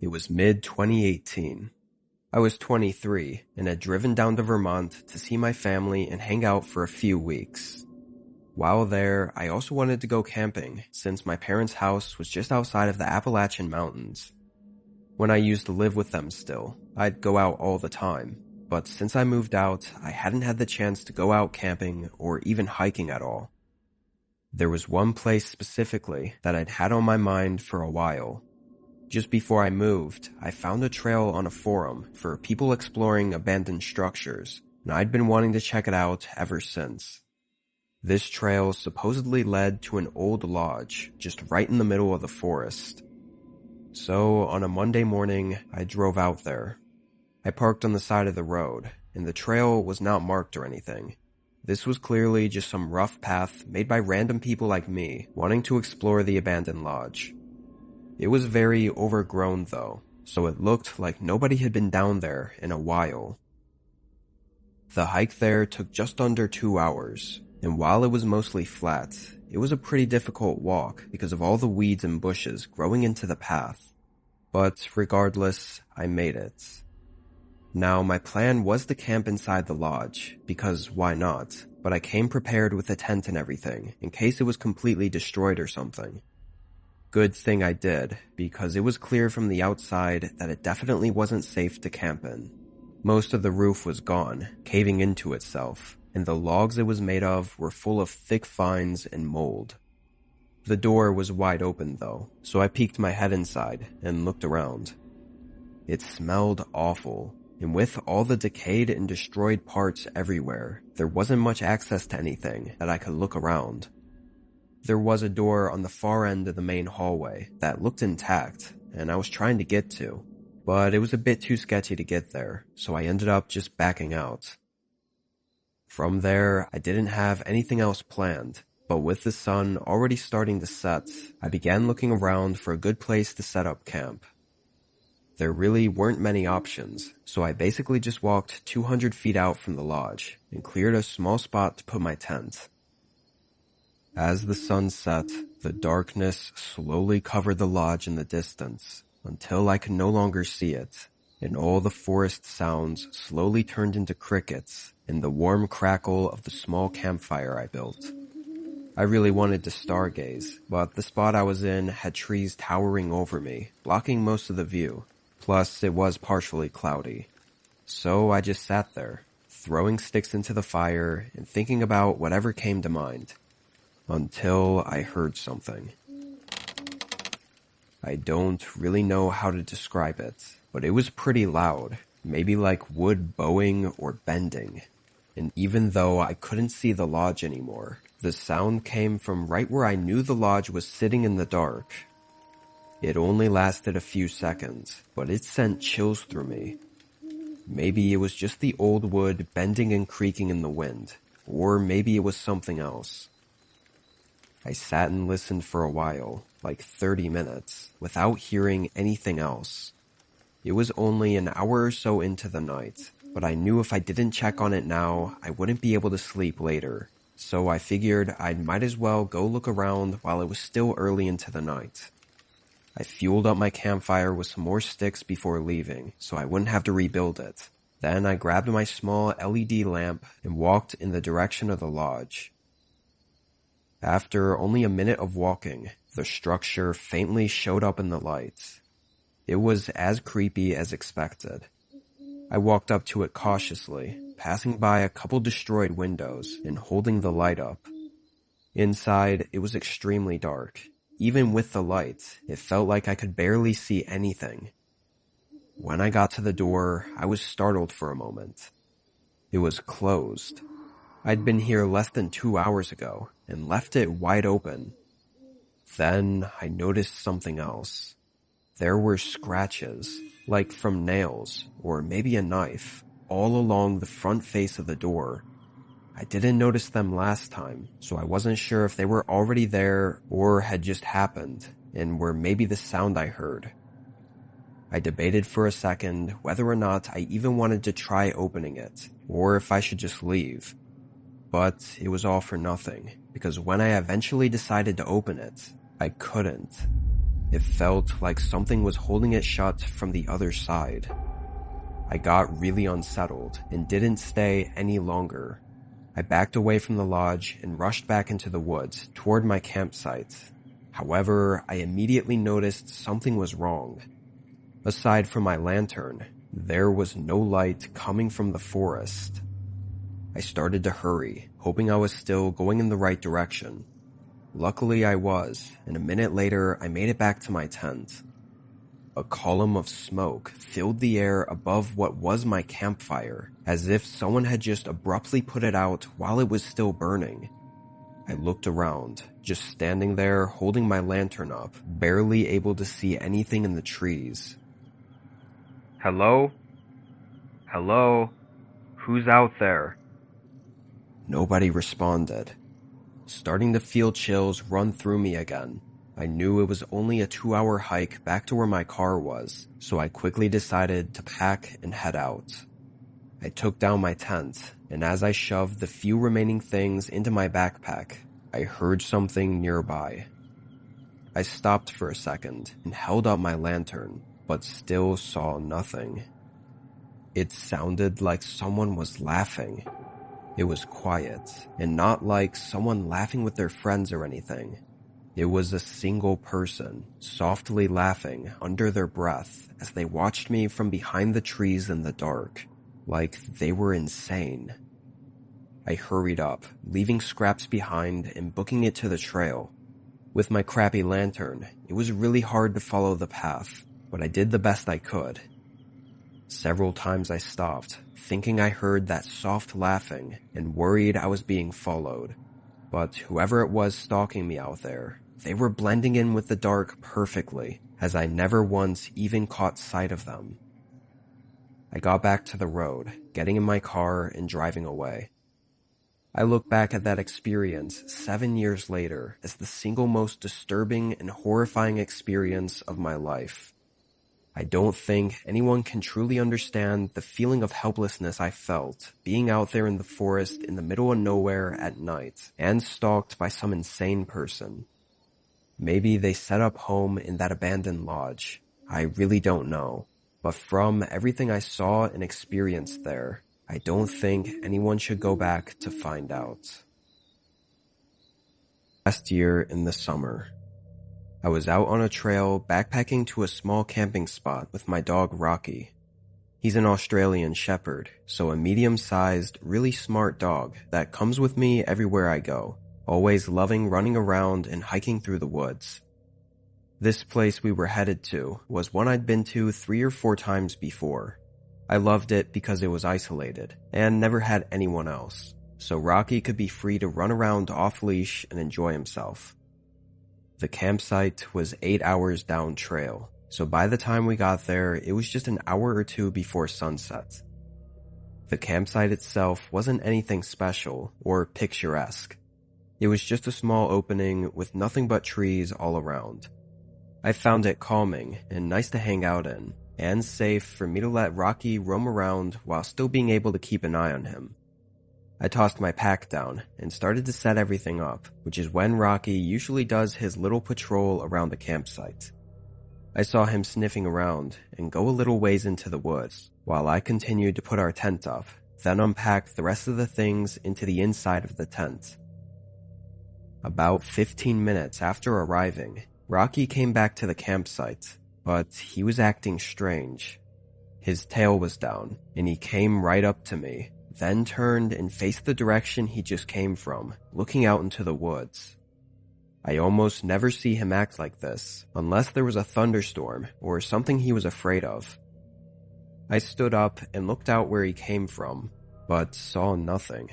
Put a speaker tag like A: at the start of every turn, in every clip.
A: It was mid-2018. I was 23 and had driven down to Vermont to see my family and hang out for a few weeks. While there, I also wanted to go camping since my parents' house was just outside of the Appalachian Mountains. When I used to live with them still, I'd go out all the time, but since I moved out, I hadn't had the chance to go out camping or even hiking at all. There was one place specifically that I'd had on my mind for a while. Just before I moved, I found a trail on a forum for people exploring abandoned structures, and I'd been wanting to check it out ever since. This trail supposedly led to an old lodge just right in the middle of the forest. So, on a Monday morning, I drove out there. I parked on the side of the road, and the trail was not marked or anything. This was clearly just some rough path made by random people like me wanting to explore the abandoned lodge. It was very overgrown though, so it looked like nobody had been down there in a while. The hike there took just under 2 hours, and while it was mostly flat, it was a pretty difficult walk because of all the weeds and bushes growing into the path. But regardless, I made it. Now, my plan was to camp inside the lodge, because why not, but I came prepared with a tent and everything, in case it was completely destroyed or something. Good thing I did, because it was clear from the outside that it definitely wasn't safe to camp in. Most of the roof was gone, caving into itself, and the logs it was made of were full of thick vines and mold. The door was wide open though, so I peeked my head inside and looked around. It smelled awful, and with all the decayed and destroyed parts everywhere, there wasn't much access to anything that I could look around. There was a door on the far end of the main hallway that looked intact, and I was trying to get to, but it was a bit too sketchy to get there, so I ended up just backing out. From there, I didn't have anything else planned, but with the sun already starting to set, I began looking around for a good place to set up camp. There really weren't many options, so I basically just walked 200 feet out from the lodge and cleared a small spot to put my tent. As the sun set, the darkness slowly covered the lodge in the distance until I could no longer see it, and all the forest sounds slowly turned into crickets and the warm crackle of the small campfire I built. I really wanted to stargaze, but the spot I was in had trees towering over me, blocking most of the view. Plus, it was partially cloudy. So I just sat there, throwing sticks into the fire and thinking about whatever came to mind. Until I heard something. I don't really know how to describe it, but it was pretty loud, maybe like wood bowing or bending. And even though I couldn't see the lodge anymore, the sound came from right where I knew the lodge was sitting in the dark. It only lasted a few seconds, but it sent chills through me. Maybe it was just the old wood bending and creaking in the wind, or maybe it was something else. I sat and listened for a while, like 30 minutes, without hearing anything else. It was only an hour or so into the night, but I knew if I didn't check on it now, I wouldn't be able to sleep later. So I figured I might as well go look around while it was still early into the night. I fueled up my campfire with some more sticks before leaving, so I wouldn't have to rebuild it. Then I grabbed my small LED lamp and walked in the direction of the lodge. After only a minute of walking, the structure faintly showed up in the lights. It was as creepy as expected. I walked up to it cautiously, passing by a couple destroyed windows and holding the light up. Inside, it was extremely dark. Even with the light, it felt like I could barely see anything. When I got to the door, I was startled for a moment. It was closed. I'd been here less than 2 hours ago and left it wide open. Then I noticed something else. There were scratches, like from nails or maybe a knife, all along the front face of the door. I didn't notice them last time, so I wasn't sure if they were already there or had just happened and were maybe the sound I heard. I debated for a second whether or not I even wanted to try opening it, or if I should just leave. But it was all for nothing, because when I eventually decided to open it, I couldn't. It felt like something was holding it shut from the other side. I got really unsettled and didn't stay any longer. I backed away from the lodge and rushed back into the woods toward my campsite. However, I immediately noticed something was wrong. Aside from my lantern, there was no light coming from the forest. I started to hurry, hoping I was still going in the right direction. Luckily I was, and a minute later I made it back to my tent. A column of smoke filled the air above what was my campfire, as if someone had just abruptly put it out while it was still burning. I looked around, just standing there holding my lantern up, barely able to see anything in the trees. "Hello? Hello? Who's out there?" Nobody responded. Starting to feel chills run through me again. I knew it was only a 2-hour hike back to where my car was, so I quickly decided to pack and head out. I took down my tent, and as I shoved the few remaining things into my backpack, I heard something nearby. I stopped for a second and held up my lantern, but still saw nothing. It sounded like someone was laughing. It was quiet, and not like someone laughing with their friends or anything. It was a single person, softly laughing under their breath as they watched me from behind the trees in the dark, like they were insane. I hurried up, leaving scraps behind and booking it to the trail. With my crappy lantern, it was really hard to follow the path, but I did the best I could. Several times I stopped, thinking I heard that soft laughing and worried I was being followed. But whoever it was stalking me out there, they were blending in with the dark perfectly, as I never once even caught sight of them. I got back to the road, getting in my car and driving away. I look back at that experience 7 years later as the single most disturbing and horrifying experience of my life. I don't think anyone can truly understand the feeling of helplessness I felt being out there in the forest in the middle of nowhere at night and stalked by some insane person. Maybe they set up home in that abandoned lodge. I really don't know. But from everything I saw and experienced there, I don't think anyone should go back to find out. Last year in the summer, I was out on a trail backpacking to a small camping spot with my dog Rocky. He's an Australian Shepherd, so a medium-sized, really smart dog that comes with me everywhere I go, always loving running around and hiking through the woods. This place we were headed to was one I'd been to 3 or 4 times before. I loved it because it was isolated and never had anyone else, so Rocky could be free to run around off-leash and enjoy himself. The campsite was 8 hours down trail, so by the time we got there, it was just an hour or 2 before sunset. The campsite itself wasn't anything special or picturesque. It was just a small opening with nothing but trees all around. I found it calming and nice to hang out in, and safe for me to let Rocky roam around while still being able to keep an eye on him. I tossed my pack down and started to set everything up, which is when Rocky usually does his little patrol around the campsite. I saw him sniffing around and go a little ways into the woods, while I continued to put our tent up, then unpack the rest of the things into the inside of the tent. About 15 minutes after arriving, Rocky came back to the campsite, but he was acting strange. His tail was down, and he came right up to me, then turned and faced the direction he just came from, looking out into the woods. I almost never see him act like this, unless there was a thunderstorm or something he was afraid of. I stood up and looked out where he came from, but saw nothing.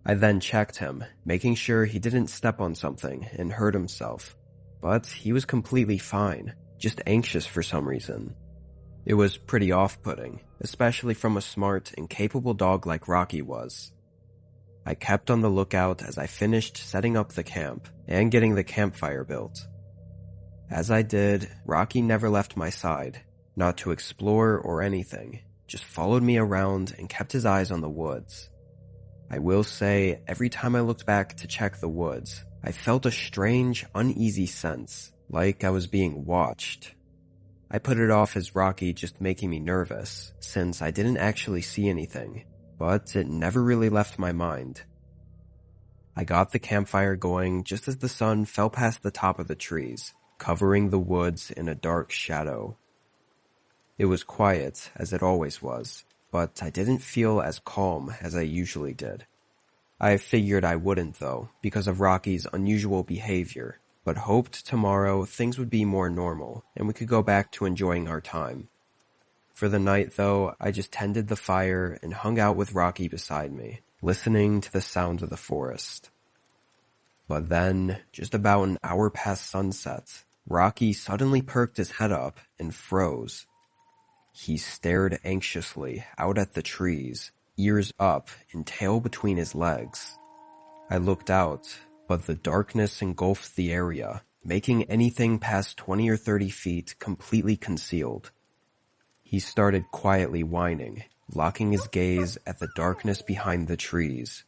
A: I then checked him, making sure he didn't step on something and hurt himself, but he was completely fine, just anxious for some reason. It was pretty off-putting, especially from a smart and capable dog like Rocky was. I kept on the lookout as I finished setting up the camp and getting the campfire built. As I did, Rocky never left my side, not to explore or anything, just followed me around and kept his eyes on the woods. I will say, every time I looked back to check the woods, I felt a strange, uneasy sense, like I was being watched. I put it off as Rocky just making me nervous, since I didn't actually see anything, but it never really left my mind. I got the campfire going just as the sun fell past the top of the trees, covering the woods in a dark shadow. It was quiet, as it always was, but I didn't feel as calm as I usually did. I figured I wouldn't though, because of Rocky's unusual behavior, but hoped tomorrow things would be more normal and we could go back to enjoying our time. For the night though, I just tended the fire and hung out with Rocky beside me, listening to the sounds of the forest. But then, just about an hour past sunset, Rocky suddenly perked his head up and froze. He stared anxiously out at the trees, ears up and tail between his legs. I looked out, but the darkness engulfed the area, making anything past 20 or 30 feet completely concealed. He started quietly whining, locking his gaze at the darkness behind the trees.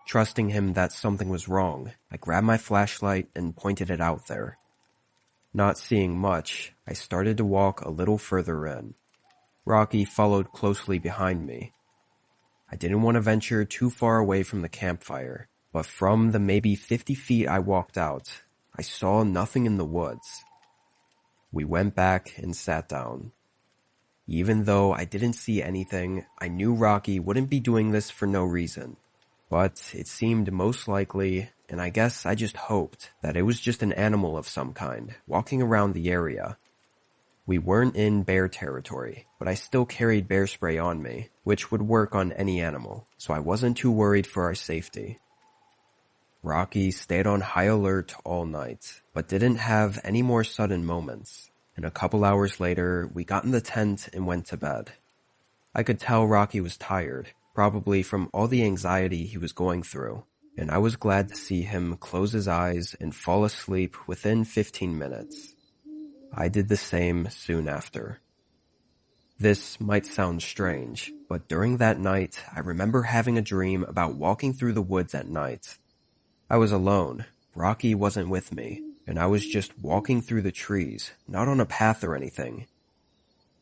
A: Trusting him that something was wrong, I grabbed my flashlight and pointed it out there. Not seeing much, I started to walk a little further in. Rocky followed closely behind me. I didn't want to venture too far away from the campfire, but from the maybe 50 feet I walked out, I saw nothing in the woods. We went back and sat down. Even though I didn't see anything, I knew Rocky wouldn't be doing this for no reason. But it seemed most likely, and I guess I just hoped, that it was just an animal of some kind, walking around the area. We weren't in bear territory, but I still carried bear spray on me, which would work on any animal, so I wasn't too worried for our safety. Rocky stayed on high alert all night, but didn't have any more sudden moments, and a couple hours later, we got in the tent and went to bed. I could tell Rocky was tired, probably from all the anxiety he was going through, and I was glad to see him close his eyes and fall asleep within 15 minutes. I did the same soon after. This might sound strange, but during that night, I remember having a dream about walking through the woods at night. I was alone, Rocky wasn't with me, and I was just walking through the trees, not on a path or anything.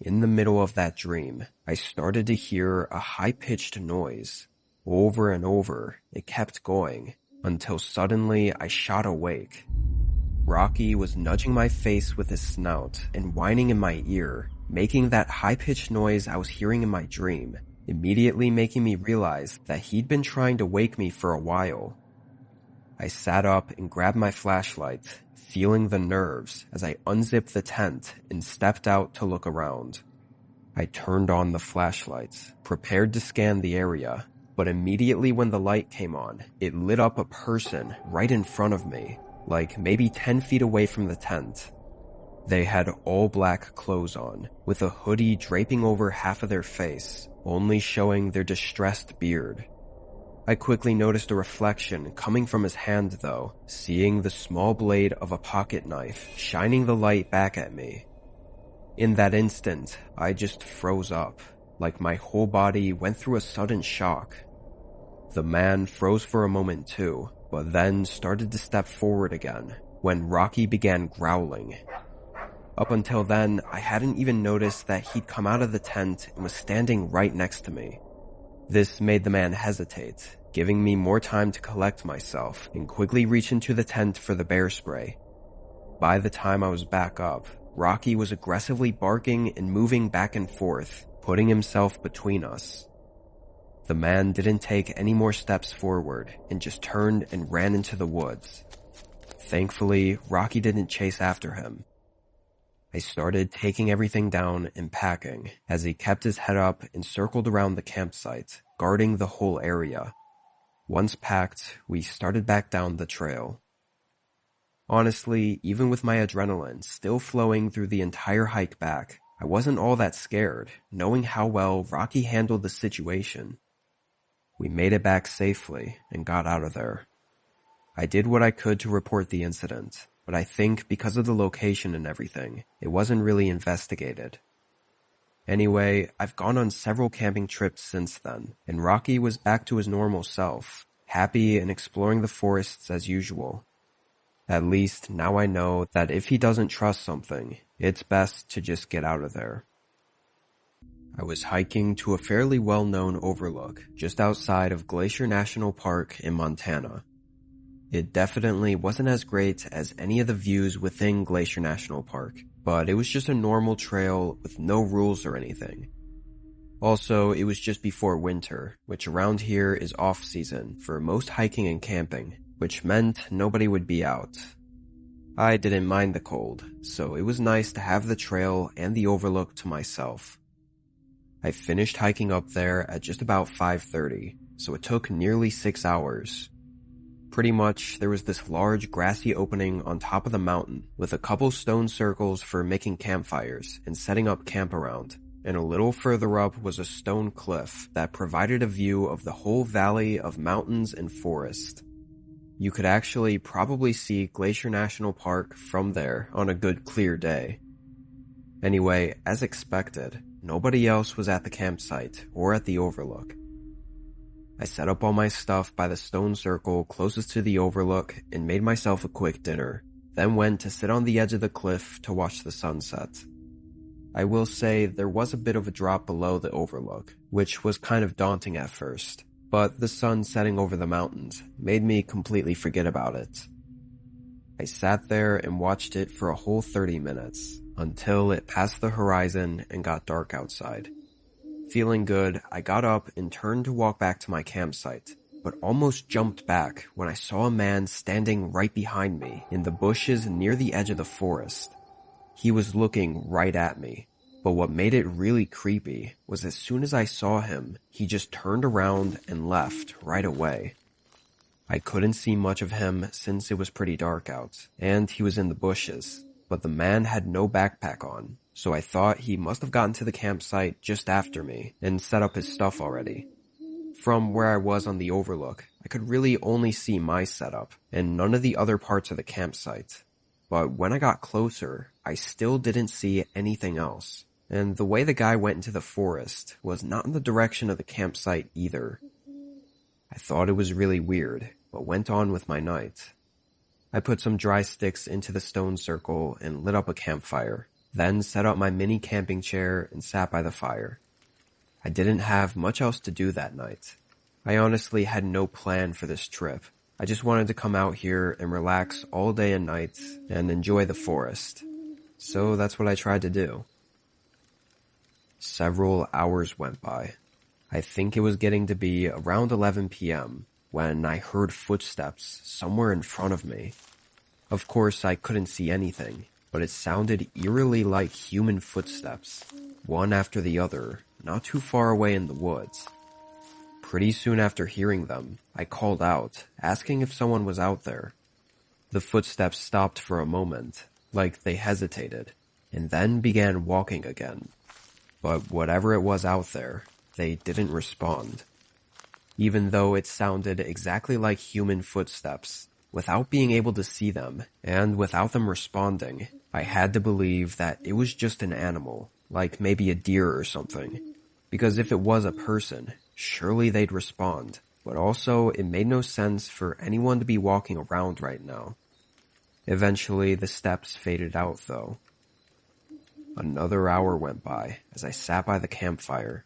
A: In the middle of that dream, I started to hear a high-pitched noise. Over and over, it kept going, until suddenly I shot awake. Rocky was nudging my face with his snout and whining in my ear, making that high-pitched noise I was hearing in my dream, immediately making me realize that he'd been trying to wake me for a while. I sat up and grabbed my flashlight, feeling the nerves as I unzipped the tent and stepped out to look around. I turned on the flashlight, prepared to scan the area, but immediately when the light came on, it lit up a person right in front of me, like maybe 10 feet away from the tent. They had all black clothes on, with a hoodie draping over half of their face, only showing their distressed beard. I quickly noticed a reflection coming from his hand though, seeing the small blade of a pocket knife shining the light back at me. In that instant, I just froze up, like my whole body went through a sudden shock. The man froze for a moment too, but then started to step forward again, when Rocky began growling. Up until then, I hadn't even noticed that he'd come out of the tent and was standing right next to me. This made the man hesitate, giving me more time to collect myself and quickly reach into the tent for the bear spray. By the time I was back up, Rocky was aggressively barking and moving back and forth, putting himself between us. The man didn't take any more steps forward and just turned and ran into the woods. Thankfully, Rocky didn't chase after him. I started taking everything down and packing as he kept his head up and circled around the campsite, guarding the whole area. Once packed, we started back down the trail. Honestly, even with my adrenaline still flowing through the entire hike back, I wasn't all that scared, knowing how well Rocky handled the situation. We made it back safely and got out of there. I did what I could to report the incident, but I think because of the location and everything, it wasn't really investigated. Anyway, I've gone on several camping trips since then, and Rocky was back to his normal self, happy and exploring the forests as usual. At least now I know that if he doesn't trust something, it's best to just get out of there. I was hiking to a fairly well-known overlook just outside of Glacier National Park in Montana. It definitely wasn't as great as any of the views within Glacier National Park, but it was just a normal trail with no rules or anything. Also, it was just before winter, which around here is off-season for most hiking and camping, which meant nobody would be out. I didn't mind the cold, so it was nice to have the trail and the overlook to myself. I finished hiking up there at just about 5:30, so it took nearly 6 hours. Pretty much, there was this large grassy opening on top of the mountain with a couple stone circles for making campfires and setting up camp around, and a little further up was a stone cliff that provided a view of the whole valley of mountains and forest. You could actually probably see Glacier National Park from there on a good clear day. Anyway, as expected, nobody else was at the campsite or at the overlook. I set up all my stuff by the stone circle closest to the overlook and made myself a quick dinner, then went to sit on the edge of the cliff to watch the sunset. I will say there was a bit of a drop below the overlook, which was kind of daunting at first, but the sun setting over the mountains made me completely forget about it. I sat there and watched it for a whole 30 minutes, until it passed the horizon and got dark outside. Feeling good, I got up and turned to walk back to my campsite, but almost jumped back when I saw a man standing right behind me in the bushes near the edge of the forest. He was looking right at me, but what made it really creepy was as soon as I saw him, he just turned around and left right away. I couldn't see much of him since it was pretty dark out, and he was in the bushes, but the man had no backpack on, so I thought he must have gotten to the campsite just after me and set up his stuff already. From where I was on the overlook, I could really only see my setup and none of the other parts of the campsite. But when I got closer, I still didn't see anything else. And the way the guy went into the forest was not in the direction of the campsite either. I thought it was really weird, but went on with my night. I put some dry sticks into the stone circle and lit up a campfire, then set up my mini camping chair and sat by the fire. I didn't have much else to do that night. I honestly had no plan for this trip. I just wanted to come out here and relax all day and night and enjoy the forest. So that's what I tried to do. Several hours went by. I think it was getting to be around 11 p.m. when I heard footsteps somewhere in front of me. Of course, I couldn't see anything, but it sounded eerily like human footsteps, one after the other, not too far away in the woods. Pretty soon after hearing them, I called out, asking if someone was out there. The footsteps stopped for a moment, like they hesitated, and then began walking again. But whatever it was out there, they didn't respond. Even though it sounded exactly like human footsteps, without being able to see them, and without them responding, I had to believe that it was just an animal, like maybe a deer or something. Because if it was a person, surely they'd respond, but also it made no sense for anyone to be walking around right now. Eventually, the steps faded out though. Another hour went by as I sat by the campfire.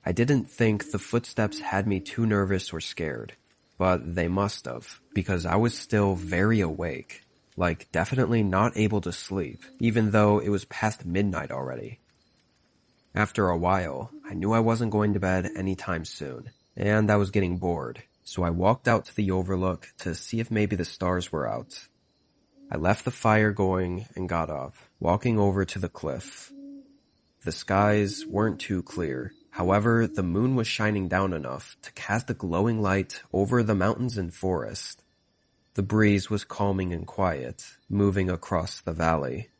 A: I didn't think the footsteps had me too nervous or scared, but they must have, because I was still very awake, like definitely not able to sleep, even though it was past midnight already. After a while, I knew I wasn't going to bed anytime soon, and I was getting bored, so I walked out to the overlook to see if maybe the stars were out. I left the fire going and got up, walking over to the cliff. The skies weren't too clear, however, the moon was shining down enough to cast a glowing light over the mountains and forest. The breeze was calming and quiet, moving across the valley.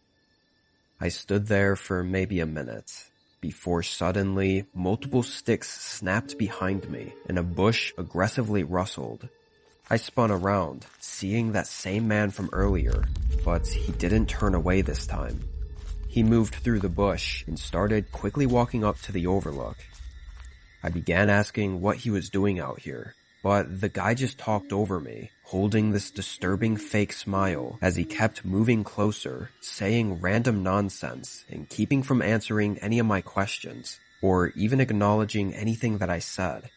A: I stood there for maybe a minute, before suddenly multiple sticks snapped behind me and a bush aggressively rustled. I spun around, seeing that same man from earlier, but he didn't turn away this time. He moved through the bush and started quickly walking up to the overlook. I began asking what he was doing out here, But the guy just talked over me, holding this disturbing fake smile as he kept moving closer, saying random nonsense and keeping from answering any of my questions, or even acknowledging anything that I said.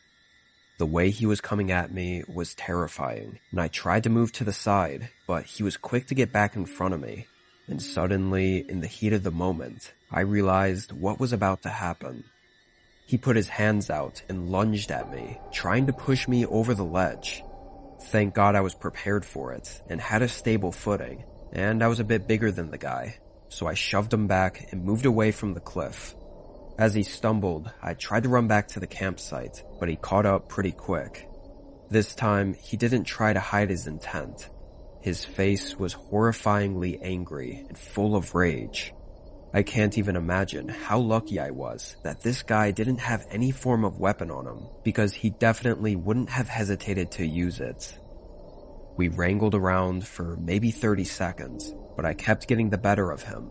A: The way he was coming at me was terrifying, and I tried to move to the side, but he was quick to get back in front of me. And suddenly, in the heat of the moment, I realized what was about to happen. He put his hands out and lunged at me, trying to push me over the ledge. Thank God I was prepared for it and had a stable footing, and I was a bit bigger than the guy, so I shoved him back and moved away from the cliff. As he stumbled, I tried to run back to the campsite, but he caught up pretty quick. This time, he didn't try to hide his intent. His face was horrifyingly angry and full of rage. I can't even imagine how lucky I was that this guy didn't have any form of weapon on him, because he definitely wouldn't have hesitated to use it. We wrangled around for maybe 30 seconds, but I kept getting the better of him.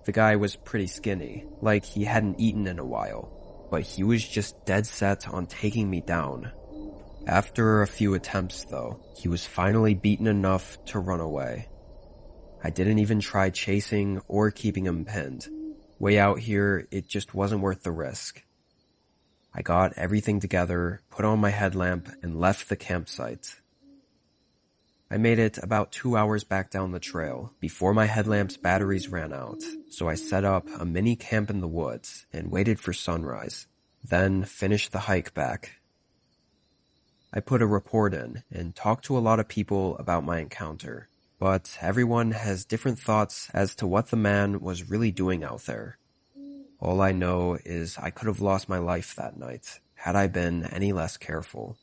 A: The guy was pretty skinny, like he hadn't eaten in a while, but he was just dead set on taking me down. After a few attempts though, he was finally beaten enough to run away. I didn't even try chasing or keeping him pinned. Way out here, it just wasn't worth the risk. I got everything together, put on my headlamp, and left the campsite. I made it about 2 hours back down the trail before my headlamp's batteries ran out, so I set up a mini camp in the woods and waited for sunrise, then finished the hike back. I put a report in and talked to a lot of people about my encounter, but everyone has different thoughts as to what the man was really doing out there. All I know is I could have lost my life that night had I been any less careful.